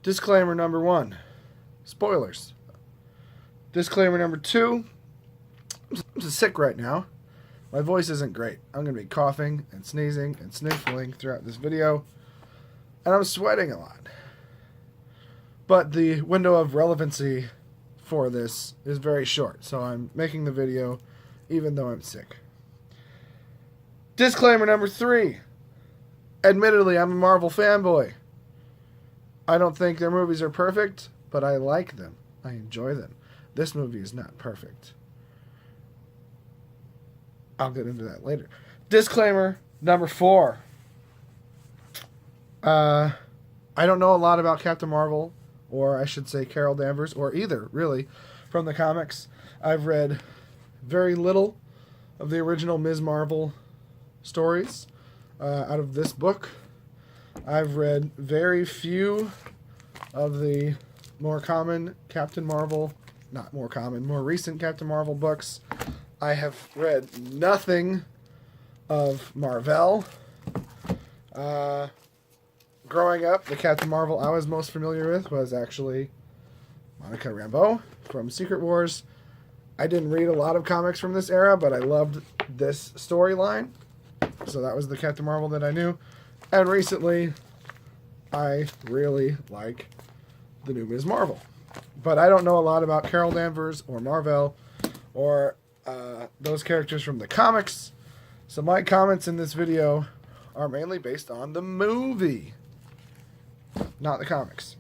Disclaimer number 1, spoilers. Disclaimer number 2, I'm sick right now. My voice isn't great. I'm going to be coughing and sneezing and sniffling throughout this video, and I'm sweating a lot. But the window of relevancy for this is very short, so I'm making the video even though I'm sick. Disclaimer number 3. Admittedly, I'm a Marvel fanboy. I don't think their movies are perfect, but I like them. I enjoy them. This movie is not perfect. I'll get into that later. Disclaimer number 4. I don't know a lot about Captain Marvel, or I should say Carol Danvers, or either, really, from the comics. I've read very little of the original Ms. Marvel stories out of this book. I've read very few of the more common Captain Marvel, not more common, more recent Captain Marvel books. I have read nothing of Marvel. Growing up, the Captain Marvel I was most familiar with was actually Monica Rambeau from Secret Wars. I didn't read a lot of comics from this era, but I loved this storyline. So that was the Captain Marvel that I knew. And recently, I really like the new Ms. Marvel. But I don't know a lot about Carol Danvers or Marvel or those characters from the comics. So my comments in this video are mainly based on the movie, not the comics.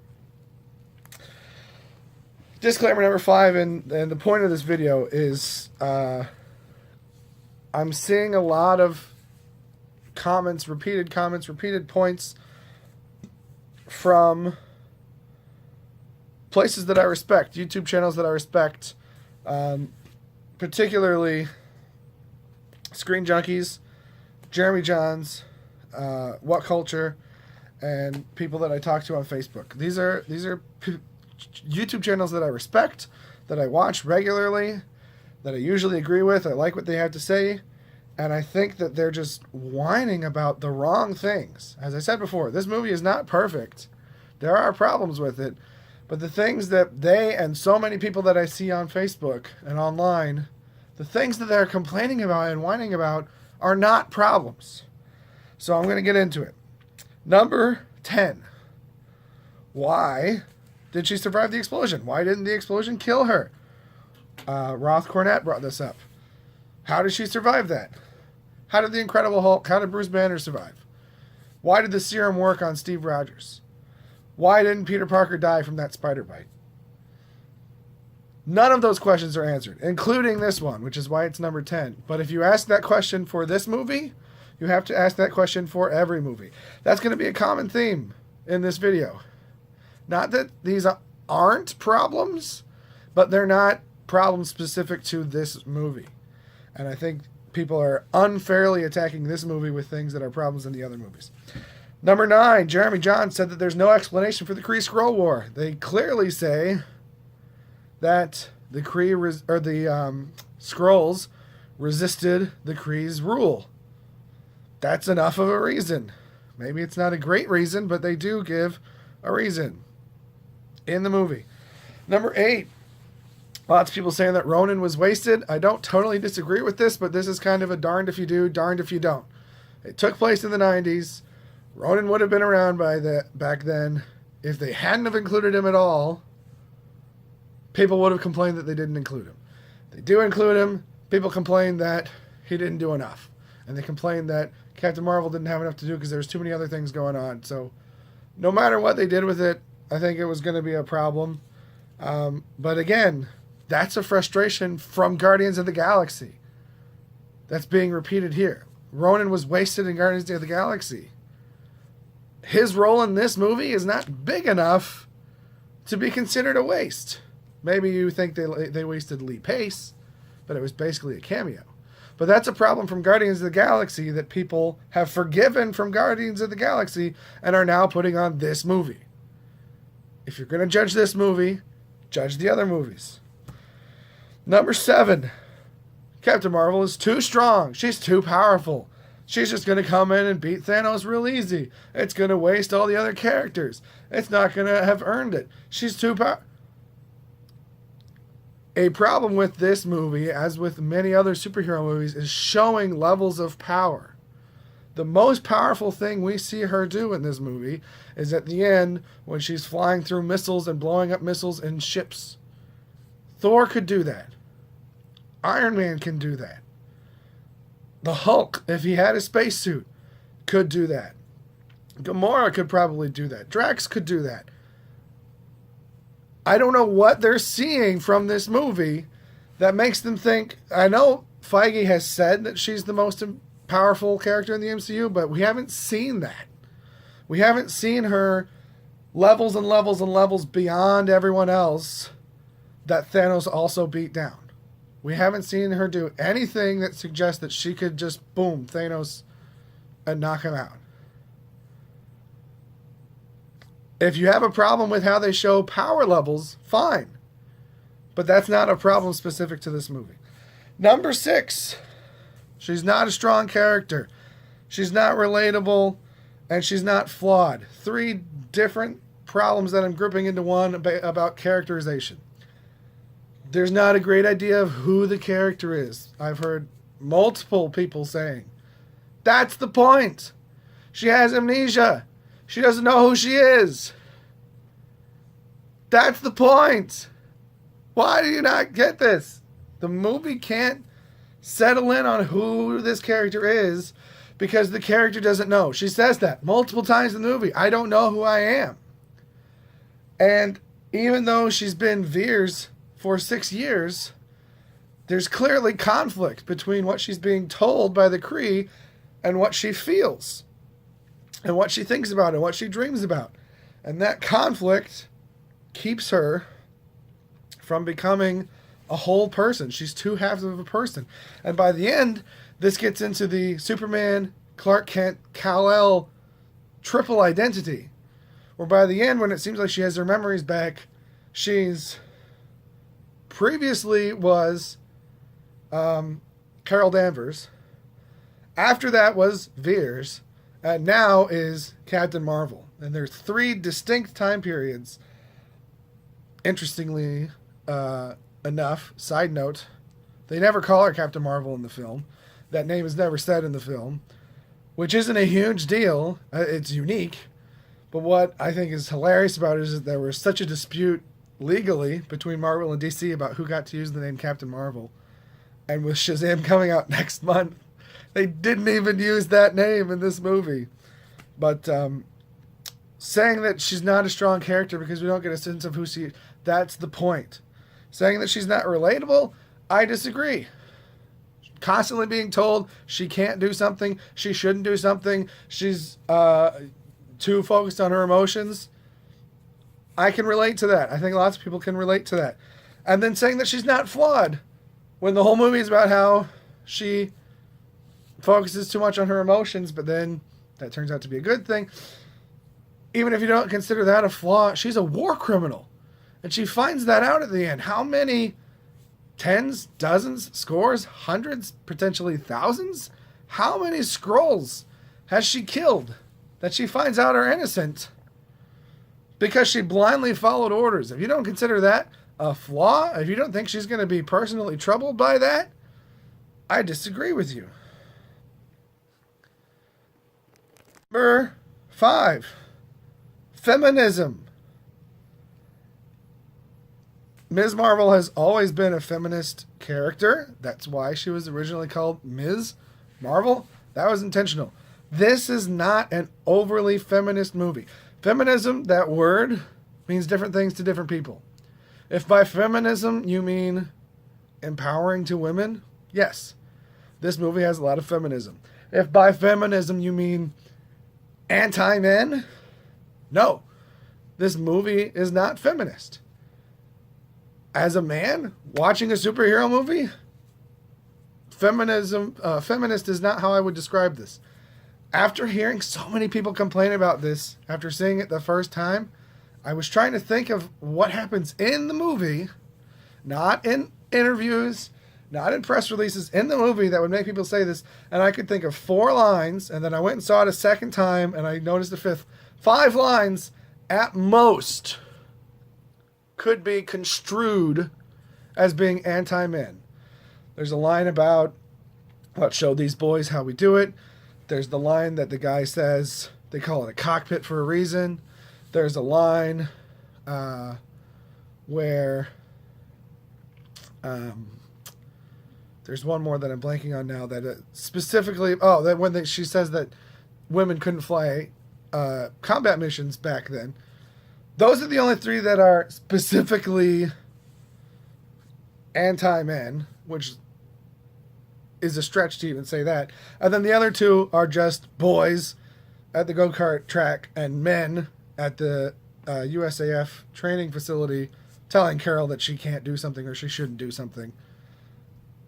Disclaimer number 5, and the point of this video is I'm seeing a lot of comments, repeated points from places that I respect, YouTube channels that I respect, particularly Screen Junkies, Jeremy Johns, What Culture, and people that I talk to on Facebook. These are YouTube channels that I respect, that I watch regularly, that I usually agree with. I like what they have to say, and I think that they're just whining about the wrong things. As I said before, this movie is not perfect. There are problems with it, but the things that they and so many people that I see on Facebook and online, the things that they're complaining about and whining about are not problems. So I'm going to get into it. Number 10. Why did she survive the explosion? Why didn't the explosion kill her? Roth Cornett brought this up. How did she survive that? How did the Incredible Hulk, how did Bruce Banner survive? Why did the serum work on Steve Rogers? Why didn't Peter Parker die from that spider bite? None of those questions are answered, including this one, which is why it's number 10. But if you ask that question for this movie, you have to ask that question for every movie. That's going to be a common theme in this video. Not that these aren't problems, but they're not problems specific to this movie. And I think people are unfairly attacking this movie with things that are problems in the other movies. Number 9, Jeremy Johns said that there's no explanation for the Kree Skrull War. They clearly say that the Skrulls resisted the Kree's rule. That's enough of a reason. Maybe it's not a great reason, but they do give a reason in the movie. Number 8, lots of people saying that Ronin was wasted. I don't totally disagree with this, but this is kind of a darned if you do, darned if you don't. It took place in the 90s. Ronin would have been around back then. If they hadn't have included him at all, people would have complained that they didn't include him. They do include him. People complain that he didn't do enough. And they complained that Captain Marvel didn't have enough to do because there was too many other things going on. So no matter what they did with it, I think it was going to be a problem. But again, that's a frustration from Guardians of the Galaxy that's being repeated here. Ronin was wasted in Guardians of the Galaxy. His role in this movie is not big enough to be considered a waste. Maybe you think they wasted Lee Pace, but it was basically a cameo. But that's a problem from Guardians of the Galaxy that people have forgiven from Guardians of the Galaxy and are now putting on this movie. If you're going to judge this movie, judge the other movies. Number 7, Captain Marvel is too strong. She's too powerful. She's just going to come in and beat Thanos real easy. It's going to waste all the other characters. It's not going to have earned it. She's too powerful. A problem with this movie, as with many other superhero movies, is showing levels of power. The most powerful thing we see her do in this movie is at the end when she's flying through missiles and blowing up missiles in ships. Thor could do that. Iron Man can do that. The Hulk, if he had a spacesuit, could do that. Gamora could probably do that. Drax could do that. I don't know what they're seeing from this movie that makes them think. I know Feige has said that she's the most powerful character in the MCU, but we haven't seen that. We haven't seen her levels and levels and levels beyond everyone else that Thanos also beat down. We haven't seen her do anything that suggests that she could just boom Thanos and knock him out. If you have a problem with how they show power levels, fine. But that's not a problem specific to this movie. Number 6, she's not a strong character. She's not relatable, and she's not flawed. 3 different problems that I'm grouping into one about characterization. There's not a great idea of who the character is. I've heard multiple people saying, that's the point. She has amnesia. She doesn't know who she is. That's the point. Why do you not get this? The movie can't settle in on who this character is because the character doesn't know. She says that multiple times in the movie. I don't know who I am. And even though she's been Vers for 6 years, there's clearly conflict between what she's being told by the Kree and what she feels. And what she thinks about and what she dreams about. And that conflict keeps her from becoming a whole person. She's 2 halves of a person. And by the end, this gets into the Superman, Clark Kent, Kal-El triple identity. Where by the end, when it seems like she has her memories back, she's previously was Carol Danvers. After that was Vers. And now is Captain Marvel. And there's 3 distinct time periods. Interestingly enough, side note, they never call her Captain Marvel in the film. That name is never said in the film, which isn't a huge deal. It's unique. But what I think is hilarious about it is that there was such a dispute legally between Marvel and DC about who got to use the name Captain Marvel. And with Shazam coming out next month, they didn't even use that name in this movie. But saying that she's not a strong character because we don't get a sense of who she is, that's the point. Saying that she's not relatable, I disagree. Constantly being told she can't do something, she shouldn't do something, she's too focused on her emotions, I can relate to that. I think lots of people can relate to that. And then saying that she's not flawed when the whole movie is about how she focuses too much on her emotions, but then that turns out to be a good thing. Even if you don't consider that a flaw, she's a war criminal. And she finds that out at the end. How many tens, dozens, scores, hundreds, potentially thousands? How many Skrulls has she killed that she finds out are innocent because she blindly followed orders? If you don't consider that a flaw, if you don't think she's going to be personally troubled by that, I disagree with you. Number 5, feminism. Ms. Marvel has always been a feminist character. That's why she was originally called Ms. Marvel. That was intentional. This is not an overly feminist movie. Feminism, that word, means different things to different people. If by feminism you mean empowering to women, yes, this movie has a lot of feminism. If by feminism you mean anti-men, no, this movie is not feminist. As a man watching a superhero movie, feminist is not how I would describe this. After hearing so many people complain about this, after seeing it the first time, I was trying to think of what happens in the movie, not in interviews, not in press releases, in the movie that would make people say this. And I could think of 4 lines, and then I went and saw it a second time, and I noticed the fifth. 5 lines at most could be construed as being anti-men. There's a line about, let's show these boys how we do it. There's the line that the guy says, they call it a cockpit for a reason. There's a line where there's one more that I'm blanking on now that specifically, that when she says that women couldn't fly combat missions back then. Those are the only 3 that are specifically anti-men, which is a stretch to even say that. And then the other 2 are just boys at the go-kart track and men at the USAF training facility telling Carol that she can't do something or she shouldn't do something.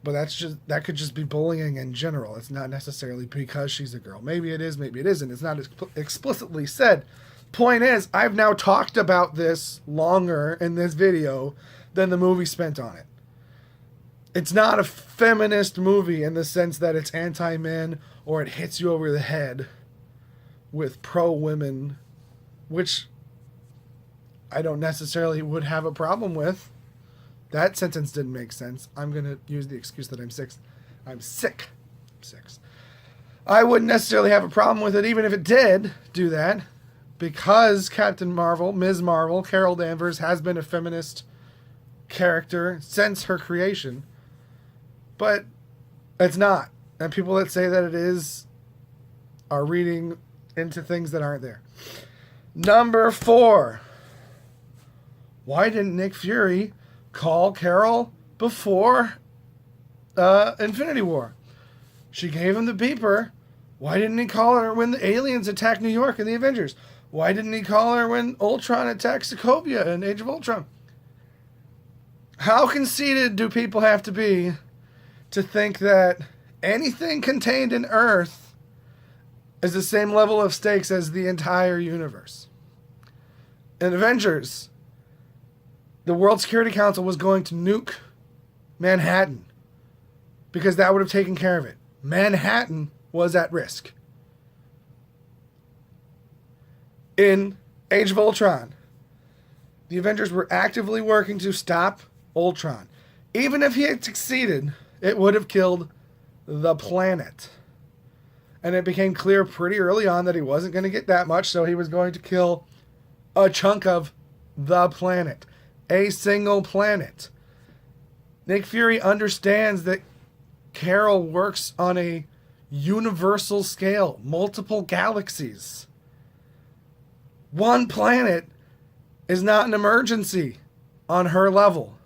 But that could just be bullying in general. It's not necessarily because she's a girl. Maybe it is, maybe it isn't. It's not explicitly said. Point is, I've now talked about this longer in this video than the movie spent on it. It's not a feminist movie in the sense that it's anti-men or it hits you over the head with pro-women, which I don't necessarily would have a problem with. That sentence didn't make sense. I'm going to use the excuse that I'm sick. I'm sick. I wouldn't necessarily have a problem with it even if it did do that, because Captain Marvel, Ms. Marvel, Carol Danvers, has been a feminist character since her creation. But it's not. And people that say that it is are reading into things that aren't there. Number 4. Why didn't Nick Fury call Carol before Infinity War? She gave him the beeper. Why didn't he call her when the aliens attacked New York in the Avengers? Why didn't he call her when Ultron attacked Sokovia in Age of Ultron? How conceited do people have to be to think that anything contained in Earth is the same level of stakes as the entire universe? In Avengers, the World Security Council was going to nuke Manhattan because that would have taken care of it. Manhattan was at risk. In Age of Ultron, the Avengers were actively working to stop Ultron. Even if he had succeeded, it would have killed the planet. And it became clear pretty early on that he wasn't going to get that much, so he was going to kill a chunk of the planet. A single planet. Nick Fury understands that Carol works on a universal scale, multiple galaxies. One planet is not an emergency on her level.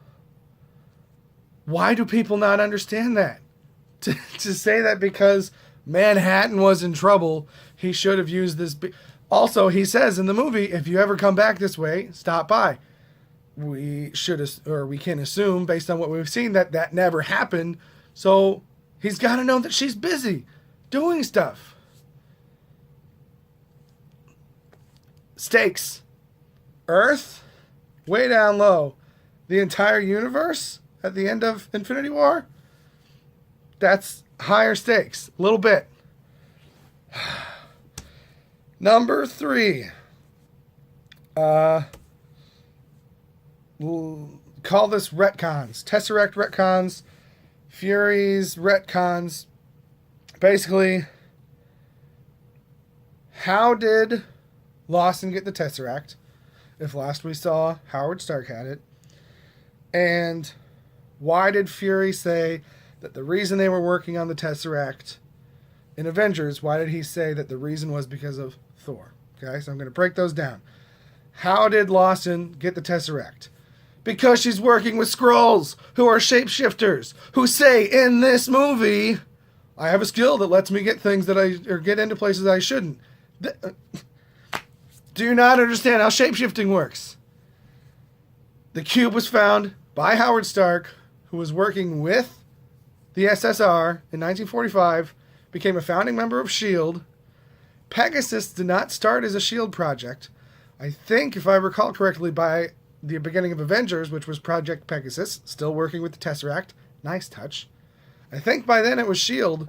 Why do people not understand that? To say that because Manhattan was in trouble, he should have used this. Also, he says in the movie, if you ever come back this way, stop by. We can assume, based on what we've seen, that that never happened. So he's got to know that she's busy doing stuff. Stakes. Earth, way down low. The entire universe at the end of Infinity War, that's higher stakes. A little bit. Number 3. We'll call this retcons. Tesseract retcons. Fury's retcons. Basically, how did Lawson get the Tesseract? If last we saw, Howard Stark had it. And why did Fury say that the reason they were working on the Tesseract in Avengers, why did he say that the reason was because of Thor? Okay, so I'm going to break those down. How did Lawson get the Tesseract? Because she's working with Skrulls, who are shapeshifters, who say in this movie, I have a skill that lets me get things or get into places I shouldn't. Do you not understand how shapeshifting works? The cube was found by Howard Stark, who was working with the SSR in 1945, became a founding member of S.H.I.E.L.D. Pegasus did not start as a S.H.I.E.L.D. project. I think, if I recall correctly, by the beginning of Avengers, which was Project Pegasus, still working with the Tesseract, Nice touch. I think by then it was S.H.I.E.L.D.,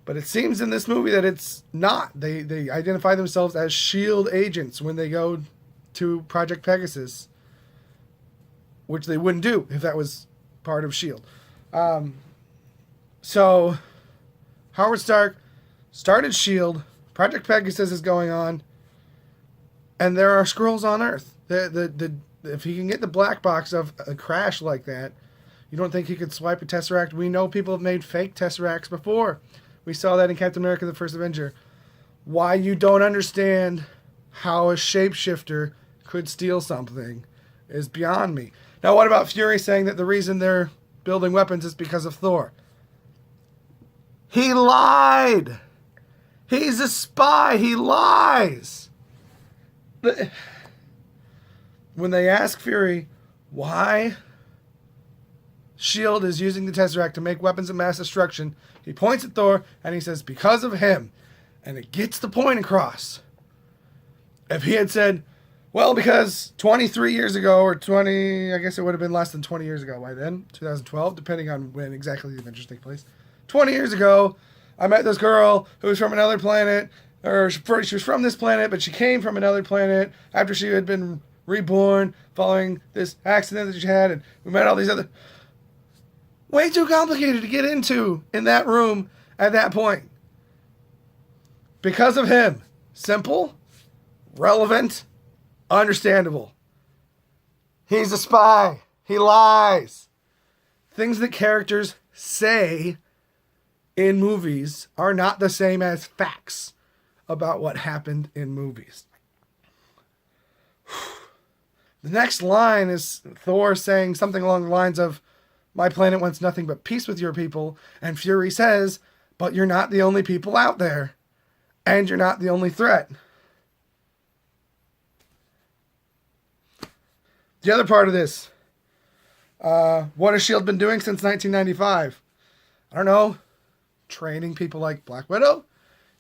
but it seems in this movie that it's not. They identify themselves as S.H.I.E.L.D. agents when they go to Project Pegasus, which they wouldn't do if that was part of S.H.I.E.L.D. So Howard Stark started S.H.I.E.L.D., Project Pegasus is going on, and there are Skrulls on Earth. If he can get the black box of a crash like that, you don't think he could swipe a Tesseract? We know people have made fake Tesseracts before. We saw that in Captain America: The First Avenger. Why you don't understand how a shapeshifter could steal something is beyond me. Now, what about Fury saying that the reason they're building weapons is because of Thor? He lied! He's a spy! He lies! When they ask Fury why S.H.I.E.L.D. is using the Tesseract to make weapons of mass destruction, he points at Thor and he says, because of him. And it gets the point across. If he had said, well, because 23 years ago, or 20, I guess it would have been less than 20 years ago by then, 2012, depending on when exactly the Avengers take place. 20 years ago, I met this girl who was from another planet, or she was from this planet, but she came from another planet after she had been reborn following this accident that she had, and we met all these other... Way too complicated to get into in that room at that point. Because of him. Simple, relevant, understandable. He's a spy. He lies. Things that characters say in movies are not the same as facts about what happened in movies. The next line is Thor saying something along the lines of, my planet wants nothing but peace with your people. And Fury says, but you're not the only people out there. And you're not the only threat. The other part of this. What has S.H.I.E.L.D. been doing since 1995? I don't know. Training people like Black Widow.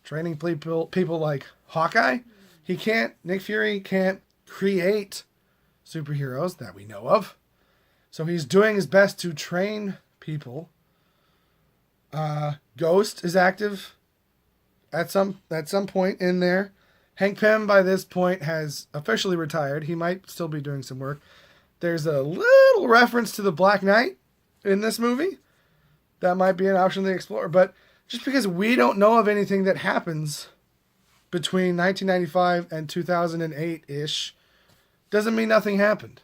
Training people like Hawkeye. Nick Fury can't create superheroes that we know of. So he's doing his best to train people. Ghost is active at some point in there. Hank Pym, by this point, has officially retired. He might still be doing some work. There's a little reference to the Black Knight in this movie. That might be an option to explore. But just because we don't know of anything that happens between 1995 and 2008-ish doesn't mean nothing happened.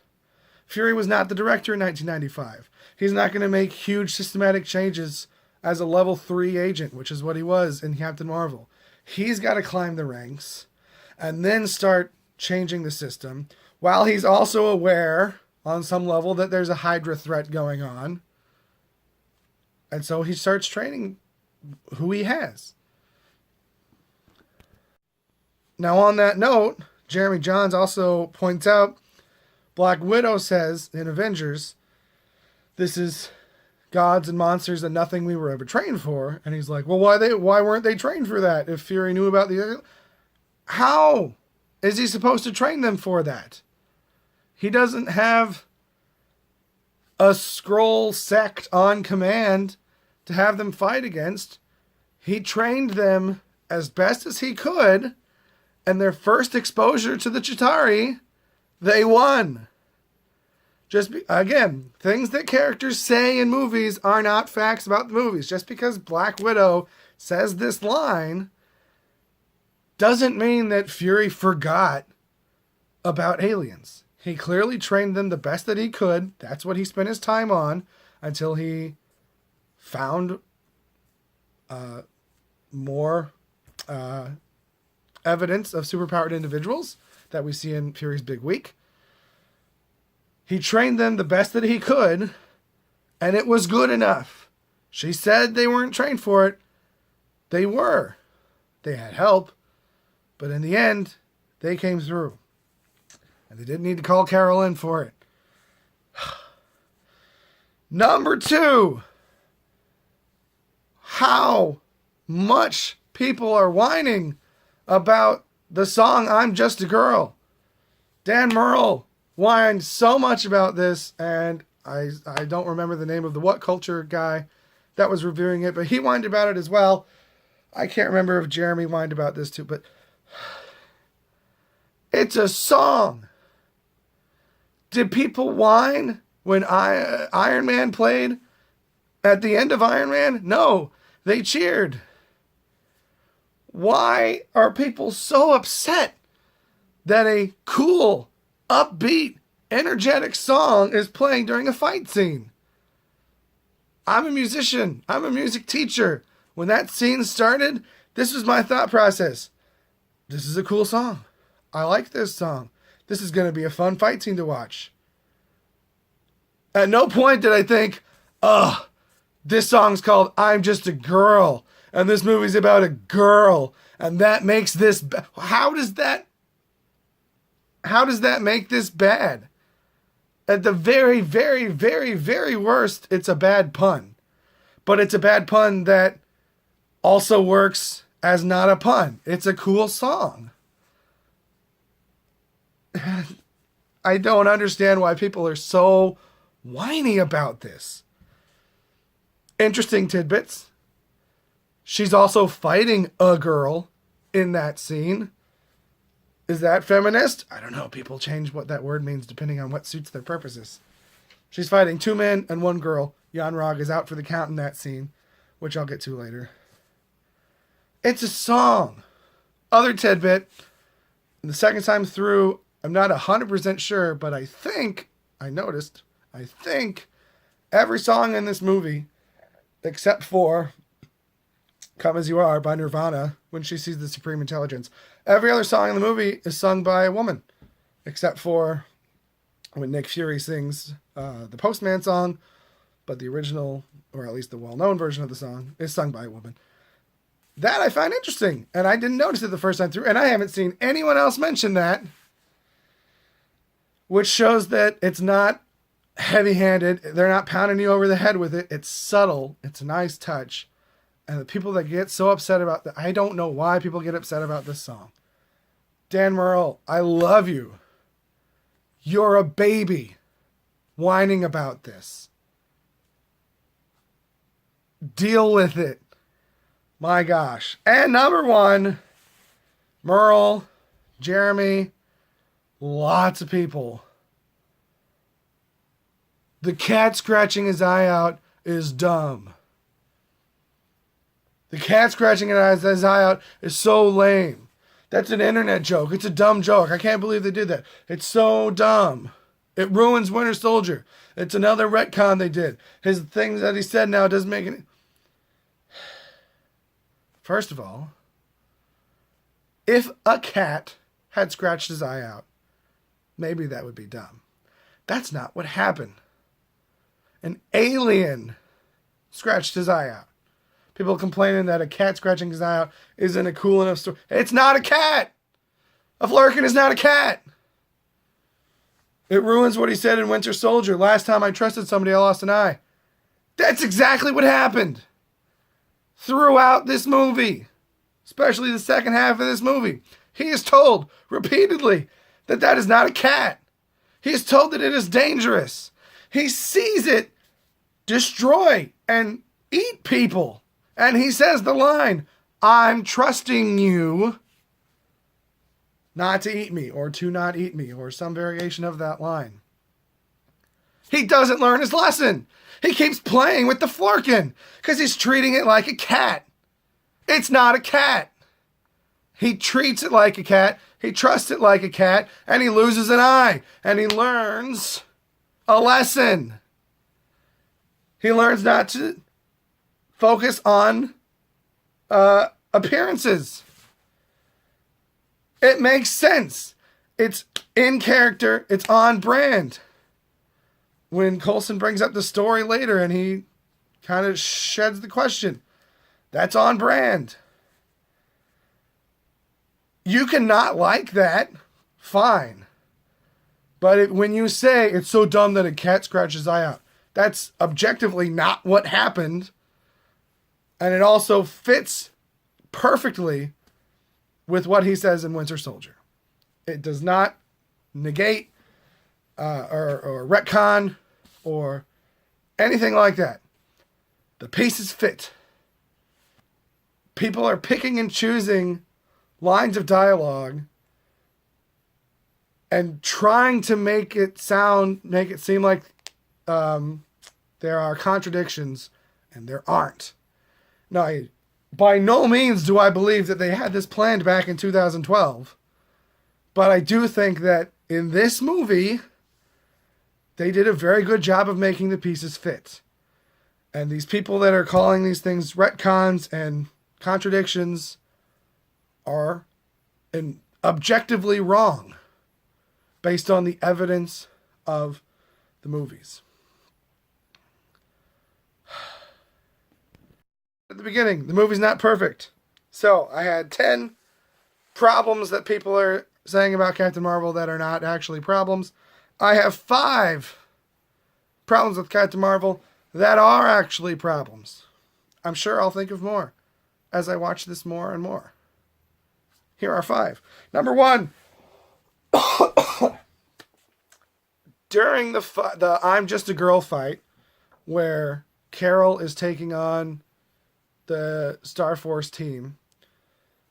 Fury was not the director in 1995. He's not going to make huge systematic changes as a level 3 agent, which is what he was in Captain Marvel. He's got to climb the ranks and then start changing the system, while he's also aware on some level that there's a Hydra threat going on. And so he starts training who he has. Now, on that note, Jeremy Jahns also points out Black Widow says in Avengers, this is gods and monsters and nothing we were ever trained for. And he's like, well, why weren't they trained for that if Fury knew about the... How is he supposed to train them for that? He doesn't have a Skrull sect on command to have them fight against. He trained them as best as he could, and their first exposure to the Chitauri, they won. Again, things that characters say in movies are not facts about the movies. Just because Black Widow says this line doesn't mean that Fury forgot about aliens. He clearly trained them the best that he could. That's what he spent his time on until he found more evidence of superpowered individuals that we see in Fury's Big Week. He trained them the best that he could, and it was good enough. She said they weren't trained for it. They were. They had help, but in the end, they came through. And they didn't need to call Carol in for it. Number 2. How much people are whining about the song I'm Just a Girl. Dan Murrell whined so much about this, and I don't remember the name of the What Culture guy that was reviewing it, but he whined about it as well. I can't remember if Jeremy whined about this too, but it's a song. Did people whine when Iron Man played at the end of Iron Man? No, they cheered. Why are people so upset that a cool, upbeat, energetic song is playing during a fight scene? I'm a musician. I'm a music teacher. When that scene started, this was my thought process. This is a cool song. I like this song. This is going to be a fun fight scene to watch. At no point did I think, this song's called I'm Just a Girl, and this movie's about a girl, and that makes this... How does that make this bad? At the very, very, very, very worst, it's a bad pun. But it's a bad pun that also works as not a pun. It's a cool song. I don't understand why people are so whiny about this. Interesting tidbits. She's also fighting a girl in that scene. Is that feminist? I don't know. People change what that word means depending on what suits their purposes. She's fighting 2 men and 1 girl. Jan Rog is out for the count in that scene, which I'll get to later. It's a song. Other tidbit. The second time through, I'm not 100% sure, but I think every song in this movie, except for Come As You Are by Nirvana, when she sees the Supreme Intelligence, every other song in the movie is sung by a woman, except for when Nick Fury sings the Postman song, but the original, or at least the well-known version of the song, is sung by a woman. That I find interesting, and I didn't notice it the first time through, and I haven't seen anyone else mention that, which shows that it's not heavy-handed. They're not pounding you over the head with it. It's subtle. It's a nice touch. And the people that get so upset about that, I don't know why people get upset about this song. Dan Murrell, I love you. You're a baby whining about this. Deal with it. My gosh. And number 1, Murrell, Jeremy, lots of people. The cat scratching his eye out is dumb. The cat scratching his eye out is so lame. That's an internet joke. It's a dumb joke. I can't believe they did that. It's so dumb. It ruins Winter Soldier. It's another retcon they did. His things that he said now doesn't make any... First of all, if a cat had scratched his eye out, maybe that would be dumb. That's not what happened. An alien scratched his eye out. People complaining that a cat scratching his eye out isn't a cool enough story. It's not a cat. A Flerken is not a cat. It ruins what he said in Winter Soldier. Last time I trusted somebody, I lost an eye. That's exactly what happened throughout this movie, especially the second half of this movie. He is told repeatedly that that is not a cat. He is told that it is dangerous. He sees it destroy and eat people. And he says the line, I'm trusting you not to eat me, or to not eat me, or some variation of that line. He doesn't learn his lesson. He keeps playing with the Flerken because he's treating it like a cat. It's not a cat. He treats it like a cat. He trusts it like a cat, and he loses an eye, and he learns a lesson. He learns not to focus on appearances. It makes sense. It's in character. It's on brand. When Coulson brings up the story later and he kind of sheds the question, that's on brand. You can not like that. Fine. But when you say it's so dumb that a cat scratches his eye out, that's objectively not what happened. And it also fits perfectly with what he says in Winter Soldier. It does not negate or retcon or anything like that. The pieces fit. People are picking and choosing lines of dialogue and trying to make it seem like there are contradictions, and there aren't. Now, by no means do I believe that they had this planned back in 2012, but I do think that in this movie, they did a very good job of making the pieces fit. And these people that are calling these things retcons and contradictions are objectively wrong based on the evidence of the movies. At the beginning, the movie's not perfect. So I had 10 problems that people are saying about Captain Marvel that are not actually problems. I have 5 problems with Captain Marvel that are actually problems. I'm sure I'll think of more as I watch this more and more. Here are 5. Number 1. During the I'm Just a Girl fight, where Carol is taking on the Star Force team,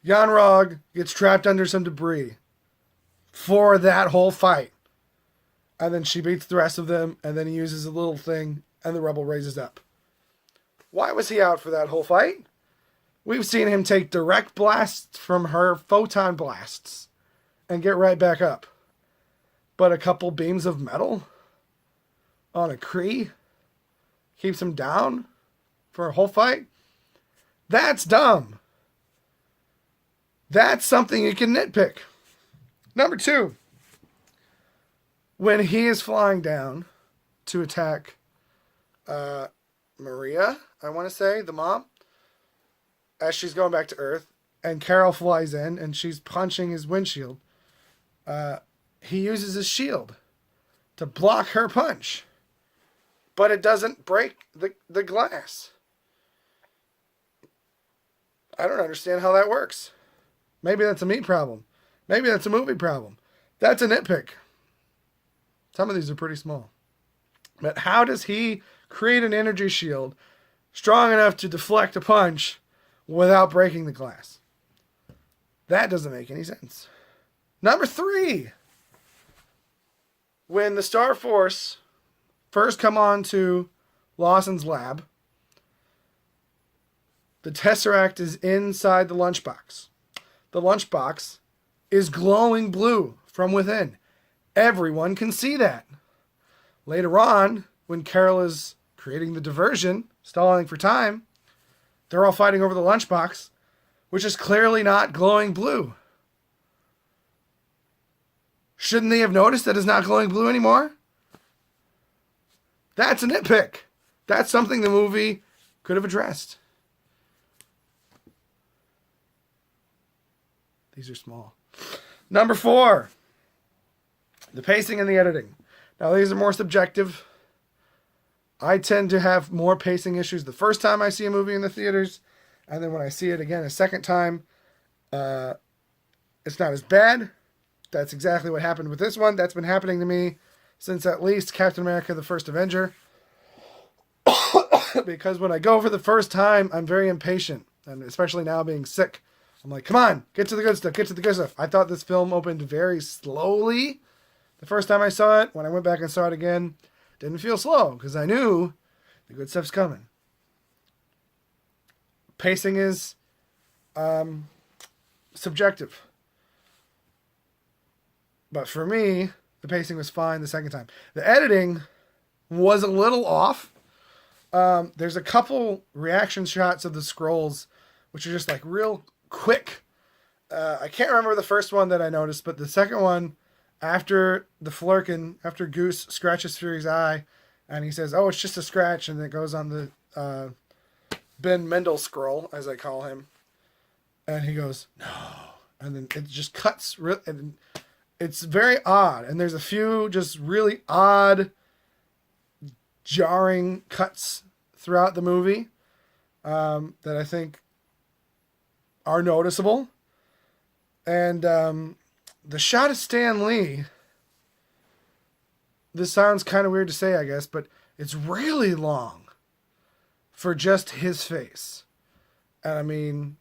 Yon-Rogg gets trapped under some debris for that whole fight. And then she beats the rest of them, and then he uses a little thing, and the rebel raises up. Why was he out for that whole fight? We've seen him take direct blasts from her photon blasts and get right back up. But a couple beams of metal on a Kree keeps him down for a whole fight? That's dumb. That's something you can nitpick. Number 2. When he is flying down to attack Maria, I want to say, the mom, as she's going back to Earth, and Carol flies in, and she's punching his windshield, he uses his shield to block her punch. But it doesn't break the glass. I don't understand how that works. Maybe that's a me problem. Maybe that's a movie problem. That's a nitpick. Some of these are pretty small. But how does he create an energy shield strong enough to deflect a punch without breaking the glass? That doesn't make any sense. Number 3. When the Star Force first come on to Lawson's lab, the Tesseract is inside the lunchbox. The lunchbox is glowing blue from within. Everyone can see that. Later on, when Carol is creating the diversion, stalling for time, they're all fighting over the lunchbox, which is clearly not glowing blue. Shouldn't they have noticed that it's not glowing blue anymore? That's a nitpick. That's something the movie could have addressed. These are small. Number 4. The pacing and the editing. Now, these are more subjective. I tend to have more pacing issues the first time I see a movie in the theaters. And then when I see it again a second time, it's not as bad. That's exactly what happened with this one. That's been happening to me since at least Captain America: The First Avenger. Because when I go for the first time, I'm very impatient. And especially now being sick. I'm like, come on, get to the good stuff, get to the good stuff. I thought this film opened very slowly the first time I saw it. When I went back and saw it again, didn't feel slow because I knew the good stuff's coming. Pacing is subjective. But for me, the pacing was fine the second time. The editing was a little off. There's a couple reaction shots of the Skrulls, which are just like real quick. I can't remember the first one that I noticed, but the second one, after the Flerken, after Goose scratches Fury's eye, and he says, "Oh, it's just a scratch," and it goes on the Ben Mendel Skrull, as I call him, and he goes, "No," and then it just cuts, and it's very odd, and there's a few just really odd, jarring cuts throughout the movie that I think are noticeable. And the shot of Stan Lee this sounds kind of weird to say, I guess, but it's really long for just his face. And I mean,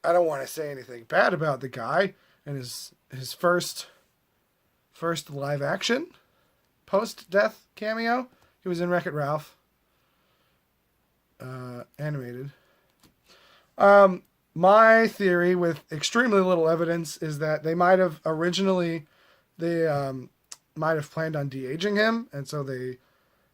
I don't want to say anything bad about the guy and his first live action post-death cameo. He was in Wreck-It Ralph. Animated. My theory, with extremely little evidence, is that they might have originally, might have planned on de-aging him, and so they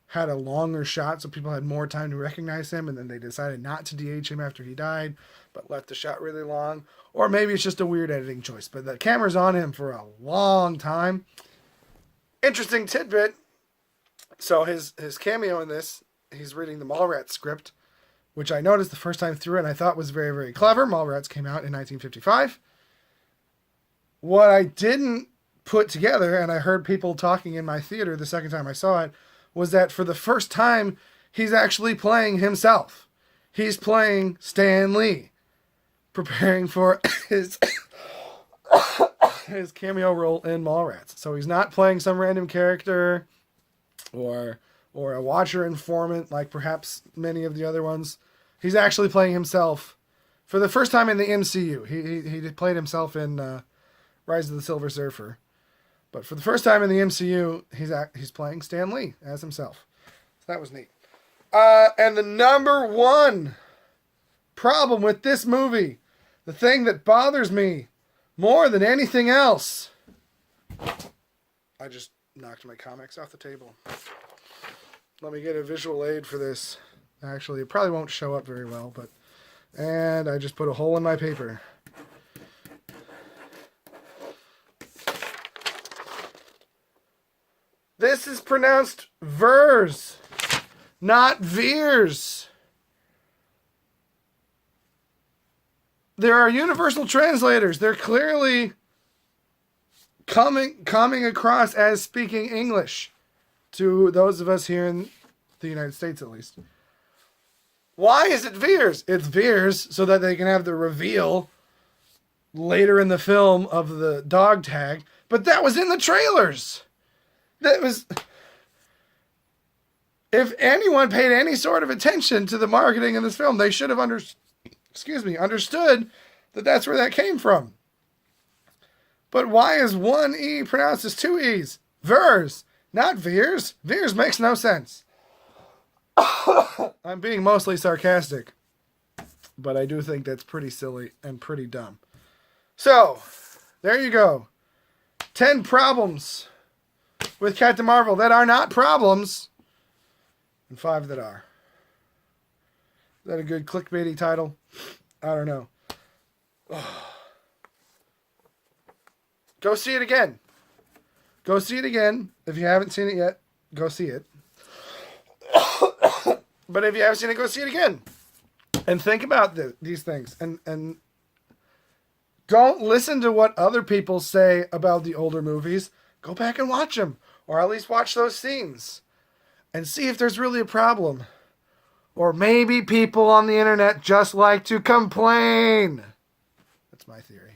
had a longer shot so people had more time to recognize him, and then they decided not to de-age him after he died, but left the shot really long. Or maybe it's just a weird editing choice, but the camera's on him for a long time. Interesting tidbit. So his cameo in this, he's reading the Mallrats script, which I noticed the first time through and I thought was very, very clever. Mallrats came out in 1955. What I didn't put together, and I heard people talking in my theater the second time I saw it, was that for the first time, he's actually playing himself. He's playing Stan Lee, preparing for his his cameo role in Mallrats. So he's not playing some random character or a watcher informant like perhaps many of the other ones. He's actually playing himself for the first time in the MCU. He played himself in Rise of the Silver Surfer. But for the first time in the MCU, he's playing Stan Lee as himself. So that was neat. And the number one problem with this movie, the thing that bothers me more than anything else. I just knocked my comics off the table. Let me get a visual aid for this. Actually, it probably won't show up very well, but... And I just put a hole in my paper. This is pronounced Vers, not Veers. There are universal translators. They're clearly coming across as speaking English to those of us here in the United States, at least. Why is it Veers? It's Veers so that they can have the reveal later in the film of the dog tag, but that was in the trailers. That was... If anyone paid any sort of attention to the marketing in this film, they should have understood that that's where that came from. But why is one E pronounced as two E's? Vers, not Veers. Veers makes no sense. I'm being mostly sarcastic, but I do think that's pretty silly and pretty dumb. So, there you go. 10 problems with Captain Marvel that are not problems, and 5 that are. Is that a good clickbaity title? I don't know. Go see it again. Go see it again. If you haven't seen it yet, go see it. But if you haven't seen it, go see it again. And think about these things. And don't listen to what other people say about the older movies. Go back and watch them. Or at least watch those scenes. And see if there's really a problem. Or maybe people on the internet just like to complain. That's my theory.